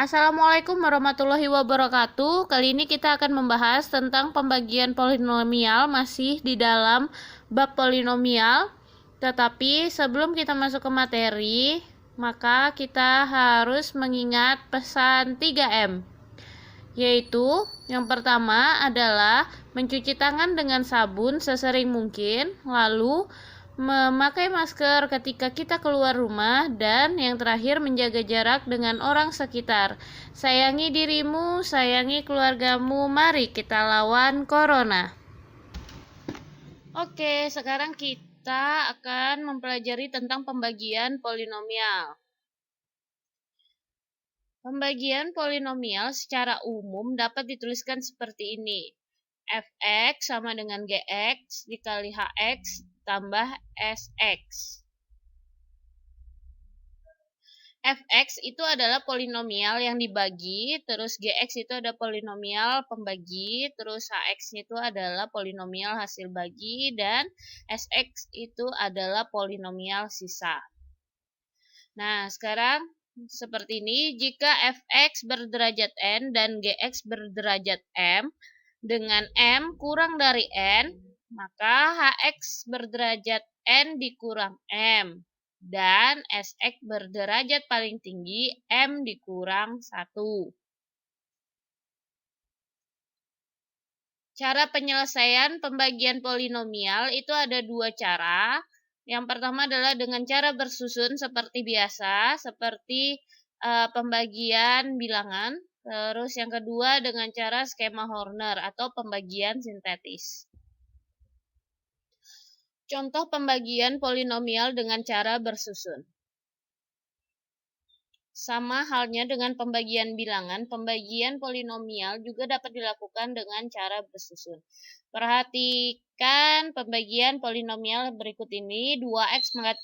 Assalamualaikum warahmatullahi wabarakatuh. Kali ini kita akan membahas tentang pembagian polinomial masih di dalam bab polinomial. Tetapi sebelum kita masuk ke materi, maka kita harus mengingat pesan 3M. Yaitu yang pertama adalah mencuci tangan dengan sabun sesering mungkin, lalu memakai masker ketika kita keluar rumah, dan yang terakhir menjaga jarak dengan orang sekitar. Sayangi dirimu, sayangi keluargamu, mari kita lawan corona. Oke, sekarang kita akan mempelajari tentang pembagian polinomial. Pembagian polinomial secara umum dapat dituliskan seperti ini. Fx sama dengan Gx dikali Hx tambah Sx. Fx itu adalah polinomial yang dibagi, terus Gx itu ada polinomial pembagi, terus Hx itu adalah polinomial hasil bagi, dan Sx itu adalah polinomial sisa. Nah, sekarang seperti ini, jika Fx berderajat N dan Gx berderajat M, dengan M kurang dari N, maka Hx berderajat N dikurang M. Dan Sx berderajat paling tinggi M dikurang 1. Cara penyelesaian pembagian polinomial itu ada dua cara. Yang pertama adalah dengan cara bersusun seperti biasa, seperti pembagian bilangan. Terus yang kedua dengan cara skema Horner atau pembagian sintetis. Contoh pembagian polinomial dengan cara bersusun. Sama halnya dengan pembagian bilangan, pembagian polinomial juga dapat dilakukan dengan cara bersusun. Perhatikan pembagian polinomial berikut ini. 2x pangkat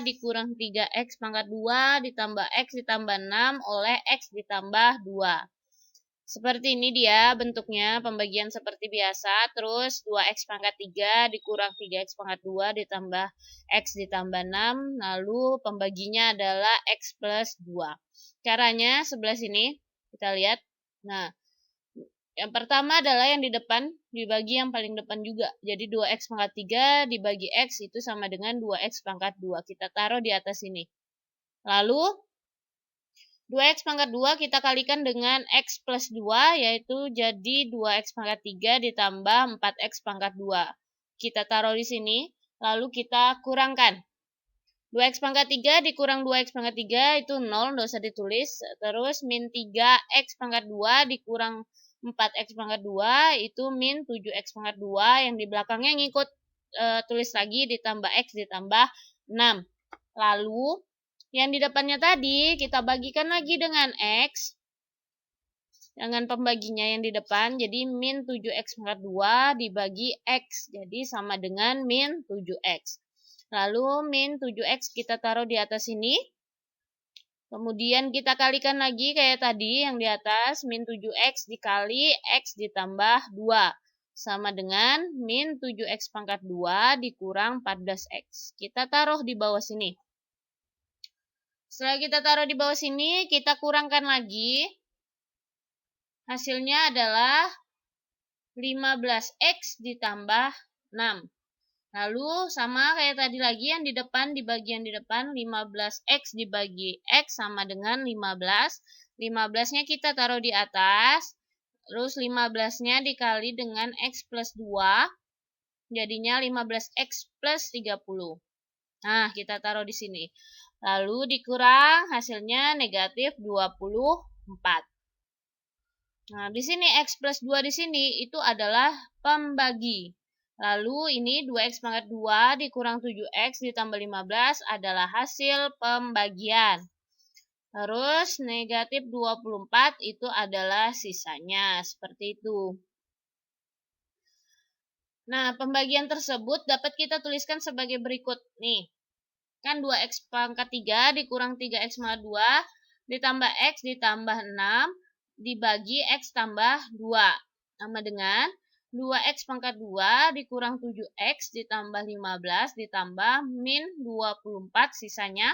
3 dikurang 3x pangkat 2 ditambah x ditambah 6 oleh x ditambah 2. Seperti ini dia bentuknya, pembagian seperti biasa. Terus 2x pangkat 3 dikurang 3x pangkat 2 ditambah x ditambah 6. Lalu pembaginya adalah x plus 2. Caranya sebelah sini, kita lihat. Nah, yang pertama adalah yang di depan dibagi yang paling depan juga. Jadi 2x pangkat 3 dibagi x itu sama dengan 2x pangkat 2. Kita taruh di atas sini. Lalu 2x pangkat 2 kita kalikan dengan x plus 2, yaitu jadi 2x pangkat 3 ditambah 4x pangkat 2. Kita taruh di sini, lalu kita kurangkan. 2x pangkat 3 dikurang 2x pangkat 3 itu 0, tidak usah ditulis. Terus min 3x pangkat 2 dikurang 4x pangkat 2 itu min 7x pangkat 2, yang di belakangnya ngikut tulis lagi ditambah x ditambah 6. Lalu yang di depannya tadi kita bagikan lagi dengan x, dengan pembaginya yang di depan, jadi min 7x pangkat 2 dibagi x, jadi sama dengan min 7x. Lalu min 7x kita taruh di atas sini. Kemudian kita kalikan lagi kayak tadi yang di atas, min 7x dikali x ditambah 2. Sama dengan min 7x pangkat 2 dikurang 14x. Kita taruh di bawah sini. Setelah kita taruh di bawah sini, kita kurangkan lagi. Hasilnya adalah 15x ditambah 6. Lalu sama kayak tadi lagi, yang di depan dibagi yang di depan, 15x dibagi x sama dengan 15. 15-nya kita taruh di atas, terus 15-nya dikali dengan x plus 2, jadinya 15x plus 30. Nah, kita taruh di sini. Lalu dikurang, hasilnya negatif 24. Nah, di sini x plus 2 di sini itu adalah pembagi. Lalu ini 2x pangkat 2 dikurang 7x ditambah 15 adalah hasil pembagian. Terus negatif 24 itu adalah sisanya. Seperti itu. Nah, pembagian tersebut dapat kita tuliskan sebagai berikut. Nih, kan 2x pangkat 3 dikurang 3x pangkat 2 ditambah x ditambah 6 dibagi x tambah 2. Sama dengan 2x pangkat 2 dikurang 7x ditambah 15 ditambah min 24 sisanya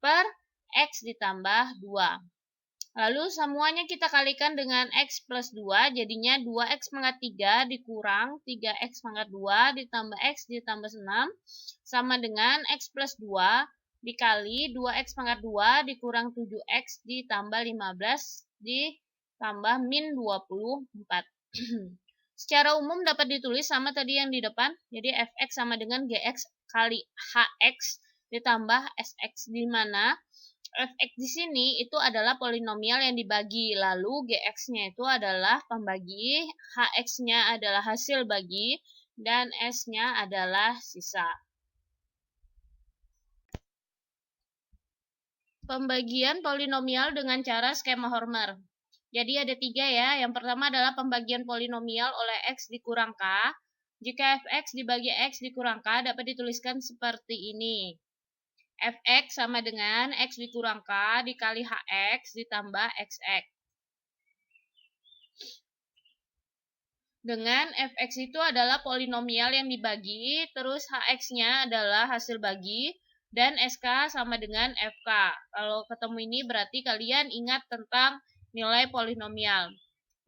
per x ditambah 2. Lalu semuanya kita kalikan dengan X plus 2, jadinya 2X pangkat 3 dikurang 3X pangkat 2 ditambah X ditambah 6 sama dengan X plus 2 dikali 2X pangkat 2 dikurang 7X ditambah 15 ditambah min 24. Secara umum dapat ditulis sama tadi yang di depan, jadi Fx sama dengan Gx kali Hx ditambah Sx, di mana Fx di sini itu adalah polinomial yang dibagi, lalu Gx-nya itu adalah pembagi, Hx-nya adalah hasil bagi, dan S-nya adalah sisa. Pembagian polinomial dengan cara skema Hormer. Jadi ada 3 ya. Yang pertama adalah pembagian polinomial oleh X dikurang K. Jika Fx dibagi X dikurang K dapat dituliskan seperti ini. Fx sama dengan X dikurang K dikali Hx ditambah Xx. Dengan Fx itu adalah polinomial yang dibagi, terus Hx-nya adalah hasil bagi, dan Sk sama dengan Fk. Kalau ketemu ini berarti kalian ingat tentang nilai polinomial.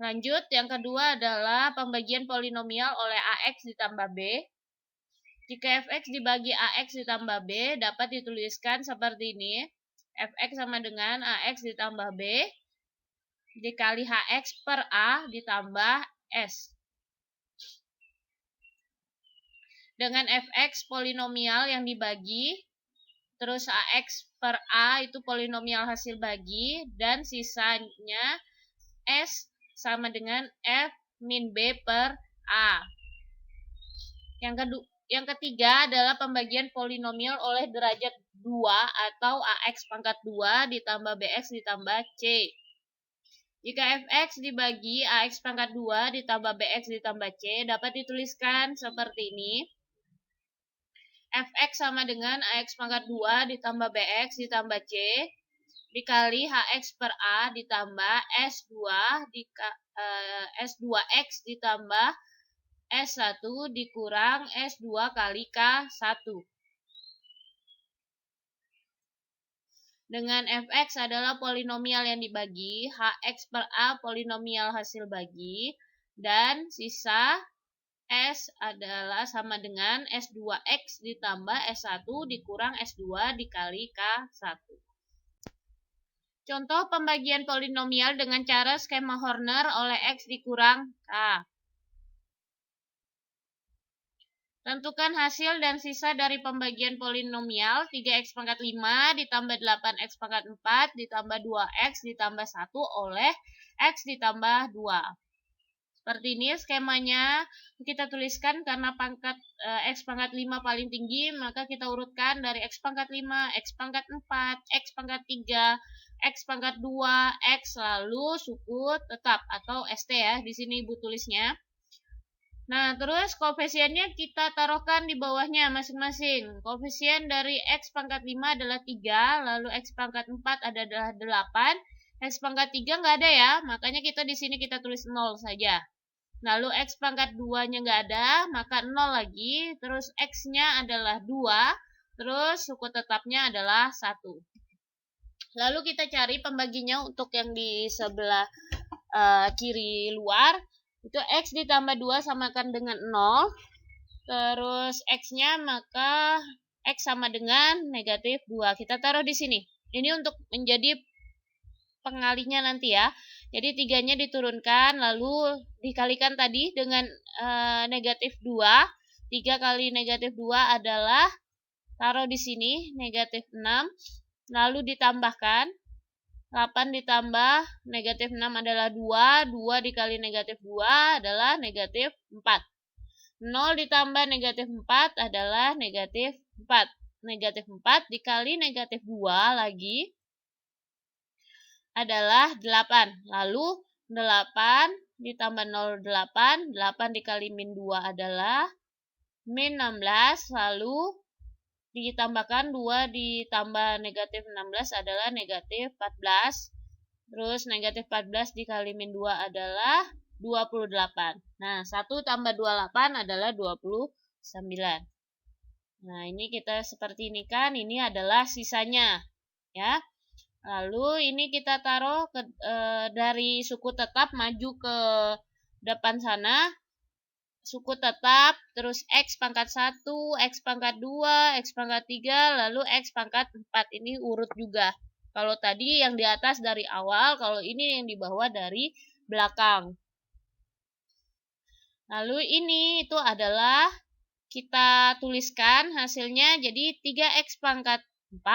Lanjut, yang kedua adalah pembagian polinomial oleh Ax ditambah B. Jika Fx dibagi Ax ditambah B, dapat dituliskan seperti ini. Fx sama dengan Ax ditambah B dikali Hx per A ditambah S. Dengan Fx polinomial yang dibagi, terus Ax per A itu polinomial hasil bagi, dan sisanya S sama dengan F min B per A. Yang ketiga adalah pembagian polinomial oleh derajat 2 atau AX pangkat 2 ditambah BX ditambah C. Jika Fx dibagi AX pangkat 2 ditambah BX ditambah C dapat dituliskan seperti ini. Fx sama dengan AX pangkat 2 ditambah BX ditambah C dikali Hx per A ditambah S2X ditambah S1 dikurang S2 kali K1. Dengan Fx adalah polinomial yang dibagi, Hx per A polinomial hasil bagi, dan sisa S adalah sama dengan S2X ditambah S1 dikurang S2 dikali K1. Contoh pembagian polinomial dengan cara skema Horner oleh X dikurang K. Tentukan hasil dan sisa dari pembagian polinomial 3x pangkat 5 ditambah 8x pangkat 4 ditambah 2x ditambah 1 oleh x ditambah 2. Seperti ini skemanya kita tuliskan karena x pangkat 5 paling tinggi, maka kita urutkan dari x pangkat 5, x pangkat 4, x pangkat 3, x pangkat 2, x lalu suku tetap atau ST ya. Di sini Ibu tulisnya. Nah, terus koefisiennya kita taruhkan di bawahnya masing-masing. Koefisien dari X pangkat 5 adalah 3, lalu X pangkat 4 adalah 8, X pangkat 3 nggak ada ya, makanya kita di sini kita tulis 0 saja. Lalu X pangkat 2-nya nggak ada, maka 0 lagi, terus X-nya adalah 2, terus suku tetapnya adalah 1. Lalu kita cari pembaginya untuk yang di sebelah kiri luar. Itu X ditambah 2 samakan dengan 0. Terus X-nya maka X sama dengan negatif 2. Kita taruh di sini. Ini untuk menjadi pengalinya nanti ya. Jadi 3-nya diturunkan lalu dikalikan tadi dengan negatif 2. 3 kali negatif 2 adalah, taruh di sini, negatif 6. Lalu ditambahkan. 8 ditambah negatif 6 adalah 2, 2 dikali negatif 2 adalah negatif 4. 0 ditambah negatif 4 adalah negatif 4. Negatif 4 dikali negatif 2 lagi adalah 8. Lalu 8 ditambah 0, 8. 8 dikali min 2 adalah min 16. Lalu ditambahkan 2 ditambah negatif 16 adalah negatif 14. Terus negatif 14 dikali min 2 adalah 28. Nah, 1 tambah 28 adalah 29. Nah, ini kita seperti ini kan, ini adalah sisanya. Ya. Lalu ini kita taruh dari suku tetap maju ke depan sana. Suku tetap, terus X pangkat 1, X pangkat 2, X pangkat 3, lalu X pangkat 4. Ini urut juga. Kalau tadi yang di atas dari awal, kalau ini yang di bawah dari belakang. Lalu ini itu adalah kita tuliskan hasilnya jadi 3X pangkat 4,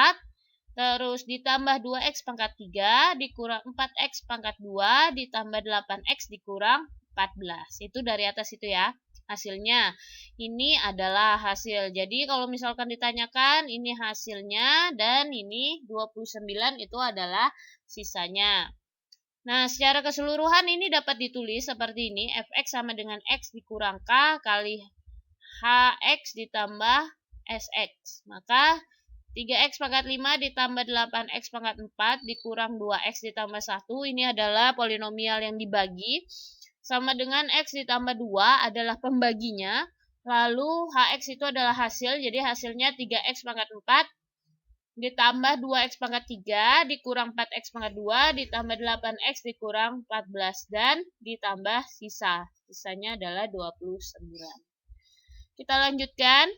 terus ditambah 2X pangkat 3, dikurang 4X pangkat 2, ditambah 8X dikurang 14. Itu dari atas itu ya. Hasilnya ini adalah hasil. Jadi kalau misalkan ditanyakan ini hasilnya dan ini 29 itu adalah sisanya. Nah, secara keseluruhan ini dapat ditulis seperti ini. Fx sama dengan X dikurang K kali Hx ditambah Sx. Maka 3X pangkat 5 ditambah 8X pangkat 4 dikurang 2X ditambah 1. Ini adalah polinomial yang dibagi. Sama dengan X ditambah 2 adalah pembaginya. Lalu Hx itu adalah hasil. Jadi hasilnya 3X pangkat 4 ditambah 2X pangkat 3 dikurang 4X pangkat 2 ditambah 8X dikurang 14 dan ditambah sisa. Sisanya adalah 29. Kita lanjutkan.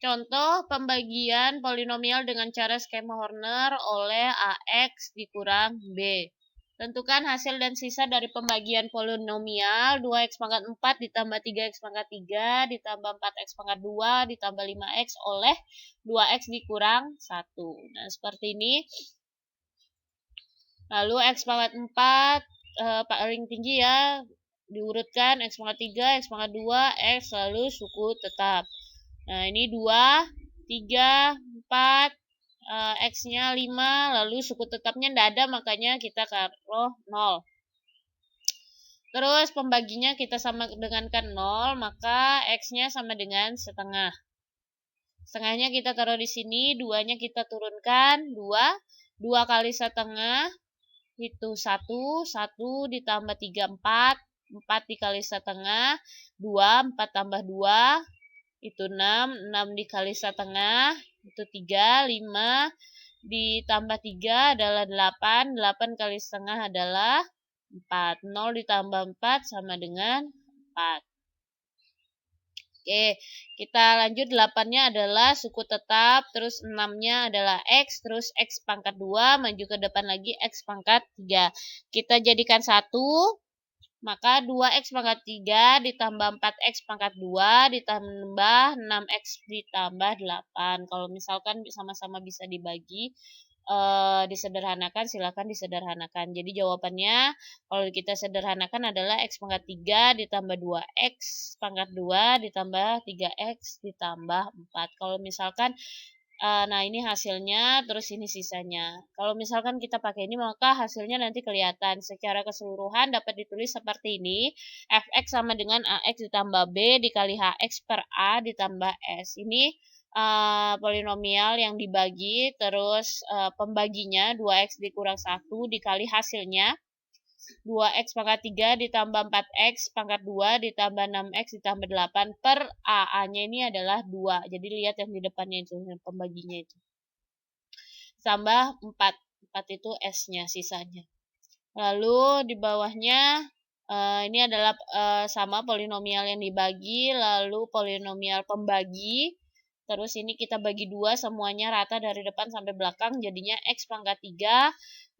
Contoh pembagian polinomial dengan cara skema Horner oleh AX dikurang B. Tentukan hasil dan sisa dari pembagian polinomial 2X pangkat 4 ditambah 3X pangkat 3 ditambah 4X pangkat 2 ditambah 5X oleh 2X dikurang 1. Nah, seperti ini. Lalu X pangkat 4 paling tinggi ya, diurutkan X pangkat 3, X pangkat 2, X lalu suku tetap. Nah, ini 2, 3, 4, X-nya 5, lalu suku tetapnya tidak ada, makanya kita taruh 0. Terus pembaginya kita sama dengankan 0, maka X-nya sama dengan setengah. Setengahnya kita taruh di sini, 2-nya kita turunkan, 2. 2 kali setengah, itu 1, 1 ditambah 3, 4. 4 dikali setengah, 2, 4 tambah 2. Itu 6, 6 dikali setengah, itu 3, 5, ditambah 3 adalah 8, 8 kali setengah adalah 4, 0 ditambah 4 sama dengan 4. Oke, kita lanjut. 8-nya adalah suku tetap, terus 6-nya adalah X, terus X pangkat 2, maju ke depan lagi X pangkat 3. Kita jadikan 1. Maka 2X pangkat 3 ditambah 4X pangkat 2 ditambah 6X ditambah 8. Kalau misalkan sama-sama bisa dibagi, disederhanakan, silakan disederhanakan. Jadi jawabannya kalau kita sederhanakan adalah X pangkat 3 ditambah 2X pangkat 2 ditambah 3X ditambah 4. Kalau misalkan nah, ini hasilnya, terus ini sisanya. Kalau misalkan kita pakai ini, maka hasilnya nanti kelihatan. Secara keseluruhan dapat ditulis seperti ini. Fx sama dengan Ax ditambah B dikali Hx per A ditambah S. Ini polinomial yang dibagi, terus pembaginya 2x dikurang 1 dikali hasilnya. 2x pangkat 3 ditambah 4x pangkat 2 ditambah 6x ditambah 8 per A-nya ini adalah 2. Jadi lihat yang di depannya itu, yang pembaginya itu. Tambah 4. 4 itu S-nya, sisanya. Lalu di bawahnya ini adalah sama polinomial yang dibagi, lalu polinomial pembagi. Terus ini kita bagi 2, semuanya rata dari depan sampai belakang, jadinya X pangkat 3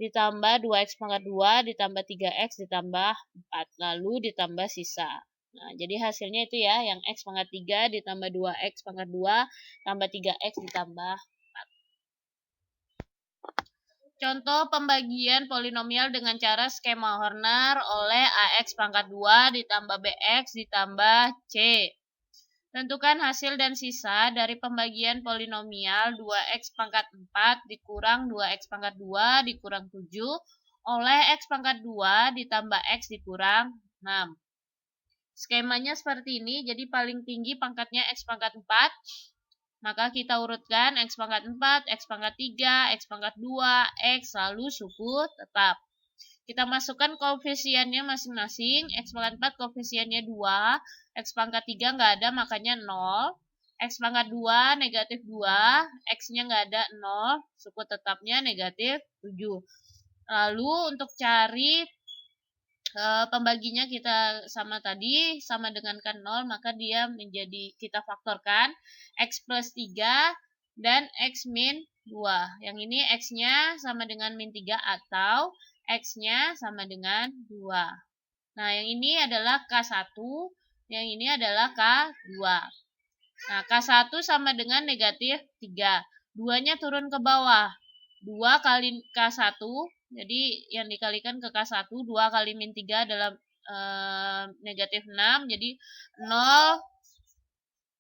ditambah 2X pangkat 2 ditambah 3X ditambah 4. Lalu ditambah sisa. Nah, jadi hasilnya itu ya, yang X pangkat 3 ditambah 2X pangkat 2 tambah 3X ditambah 4. Contoh pembagian polinomial dengan cara skema Horner oleh AX pangkat 2 ditambah BX ditambah C. Tentukan hasil dan sisa dari pembagian polinomial 2x pangkat 4 dikurang 2x pangkat 2 dikurang 7 oleh x pangkat 2 ditambah x dikurang 6. Skemanya seperti ini, jadi paling tinggi pangkatnya x pangkat 4. Maka kita urutkan x pangkat 4, x pangkat 3, x pangkat 2, x lalu suku tetap. Kita masukkan koefisiennya masing-masing. X pangkat 4 koefisiennya 2, X pangkat 3 nggak ada makanya 0, X pangkat 2 negatif 2, X-nya nggak ada 0, suku tetapnya negatif 7. Lalu untuk cari pembaginya kita sama tadi, sama dengan kan 0, maka dia menjadi, kita faktorkan, X plus 3 dan X min 2. Yang ini X-nya sama dengan min 3 atau X-nya sama dengan 2. Nah, yang ini adalah K1, yang ini adalah K2. Nah, K1 sama dengan negatif 3. 2-nya turun ke bawah. 2 kali K1, jadi yang dikalikan ke K1, 2 kali min 3 adalah negatif 6. Jadi 0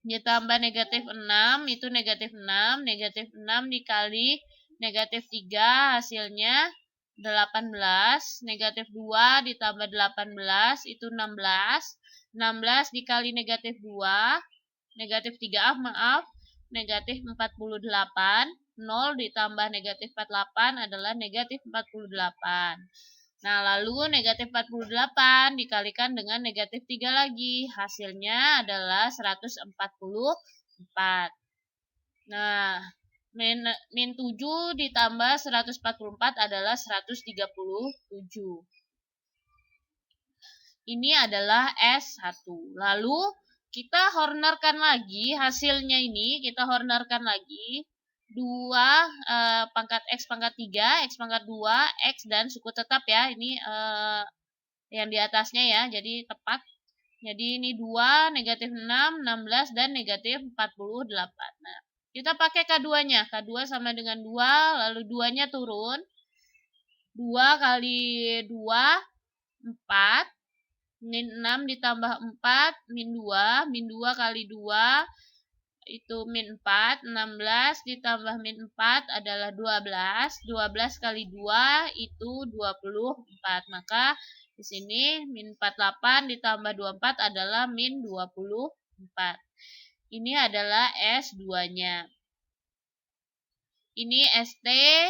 ditambah negatif 6, itu negatif 6. Negatif 6 dikali negatif 3, hasilnya 18. Negatif 2 ditambah 18, itu 16. 16 dikali negatif 2, negatif 3, maaf, negatif 48. 0 ditambah negatif 48 adalah negatif 48. Nah, lalu negatif 48 dikalikan dengan negatif 3 lagi. Hasilnya adalah 144. Nah, min 7 ditambah 144 adalah 137. Ini adalah S1. Lalu kita hornerkan lagi hasilnya ini, kita hornerkan lagi 2 pangkat X pangkat 3, X pangkat 2, X dan suku tetap ya, ini yang di atasnya ya, jadi tepat. Jadi ini 2, negatif 6, 16, dan negatif 48. Nah, kita pakai K2-nya, K2 sama dengan 2, lalu 2-nya turun, 2 kali 2, 4, min 6 ditambah 4, min 2, min 2 kali 2, itu min 4, 16 ditambah min 4 adalah 12. 12 kali 2 itu 24. Maka di sini min 48 ditambah 24 adalah min 24. Ini adalah S2-nya. Ini ST,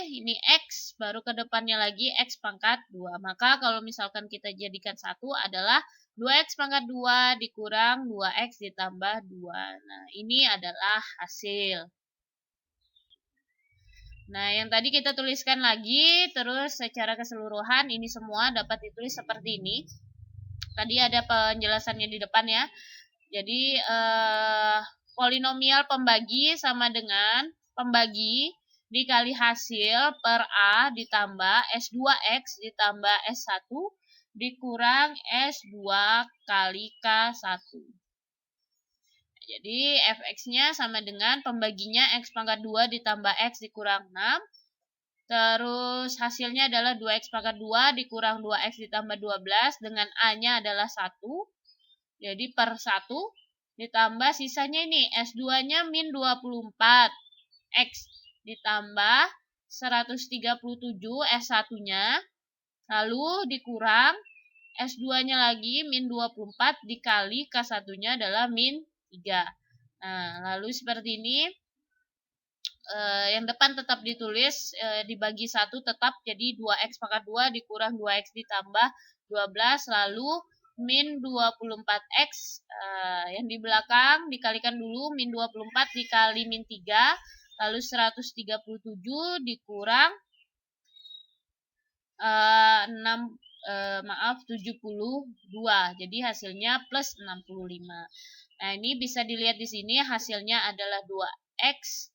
ini X, baru ke depannya lagi X pangkat 2. Maka kalau misalkan kita jadikan 1 adalah 2X pangkat 2 dikurang 2X ditambah 2. Nah, ini adalah hasil. Nah, yang tadi kita tuliskan lagi, terus secara keseluruhan ini semua dapat ditulis seperti ini. Tadi ada penjelasannya di depan ya. Jadi, polinomial pembagi sama dengan pembagi dikali hasil per A ditambah S2X ditambah S1 dikurang S2 kali K1. Jadi fx-nya sama dengan pembaginya X pangkat 2 ditambah X dikurang 6. Terus hasilnya adalah 2X pangkat 2 dikurang 2X ditambah 12 dengan A-nya adalah 1. Jadi per 1 ditambah sisanya ini S2-nya min 24. X ditambah 137 S1-nya, lalu dikurang S2-nya lagi min 24 dikali K1-nya adalah min 3. Nah, lalu seperti ini, yang depan tetap ditulis, dibagi 1 tetap, jadi 2X pangkat 2 dikurang 2X ditambah 12, lalu min 24X, yang di belakang dikalikan dulu, min 24 dikali min 3, lalu 137 dikurang 72. Jadi hasilnya plus 65. Nah, ini bisa dilihat di sini hasilnya adalah 2X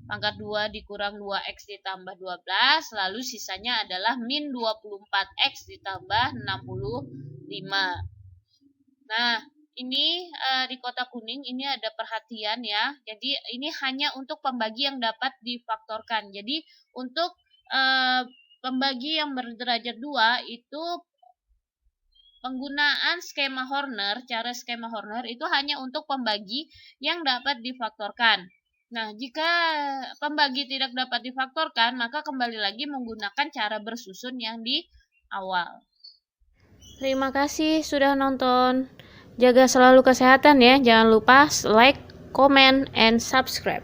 pangkat 2 dikurang 2X ditambah 12, lalu sisanya adalah min 24X ditambah 65. Nah, ini di kotak kuning ini ada perhatian ya. Jadi ini hanya untuk pembagi yang dapat difaktorkan. Jadi untuk pembagi yang berderajat 2 itu penggunaan skema Horner, cara skema Horner itu hanya untuk pembagi yang dapat difaktorkan. Nah, jika pembagi tidak dapat difaktorkan, maka kembali lagi menggunakan cara bersusun yang di awal. Terima kasih sudah nonton. Jaga selalu kesehatan ya. Jangan lupa like, comment, and subscribe.